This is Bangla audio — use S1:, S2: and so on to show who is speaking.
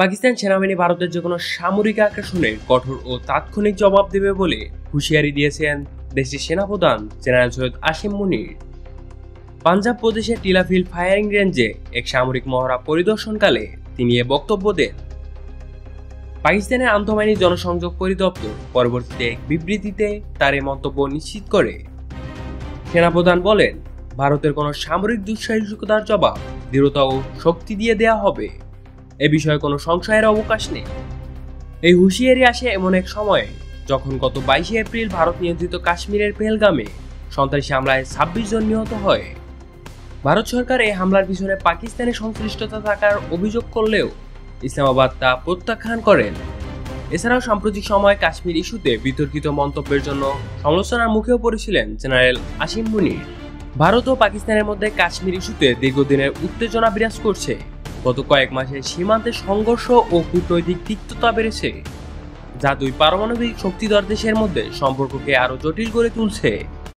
S1: পাকিস্তান সেনাবাহিনী ভারতের যে কোনো সামরিক আগ্রাসনের কঠোর ও তাৎক্ষণিক জবাব দেবে বলে হুঁশিয়ারি দিয়েছেন দেশটির সেনাপ্রধান জেনারেল সৈয়দ আসিম মুনির। পাঞ্জাব প্রদেশের টিলাফিল্ড ফায়ারিং রেঞ্জে এক সামরিক মহড়া পরিদর্শনকালে তিনি এ বক্তব্য দেন। পাকিস্তানের আন্তঃবাহিনী জনসংযোগ পরিদপ্তর পরবর্তীতে এক বিবৃতিতে তার এই মন্তব্য নিশ্চিত করে। সেনাপ্রধান বলেন, ভারতের কোনো সামরিক দুঃসাহসিকতার জবাব দৃঢ়তা ও শক্তি দিয়ে দেয়া হবে, এ বিষয়ে কোনো সংশয়ের অবকাশ নেই। এই হুঁশিয়ারি আসে এমন এক সময়ে যখন গত 22 এপ্রিল ভারত নিয়ন্ত্রিত কাশ্মীরের পেহেলগামে সন্ত্রাসী হামলায় 26 জন নিহত হয়। ভারত সরকার এই হামলার পিছনে পাকিস্তানের সংশ্লিষ্টতা থাকার অভিযোগ করলেও ইসলামাবাদ তা প্রত্যাখ্যান করেন। এছাড়াও সাম্প্রতিক সময়ে কাশ্মীর ইস্যুতে বিতর্কিত মন্তব্যের জন্য সমালোচনার মুখেও পড়েছিলেন জেনারেল আসিম মুনির। ভারত ও পাকিস্তানের মধ্যে কাশ্মীর ইস্যুতে দীর্ঘদিনের উত্তেজনা বিরাজ করছে। গত কয়েক মাসে সীমান্তে সংঘর্ষ ও কূটনৈতিক তিক্ততা বেড়েছে, যা দুই পারমাণবিক শক্তিধর দেশের মধ্যে সম্পর্ককে আরও জটিল করে তুলছে।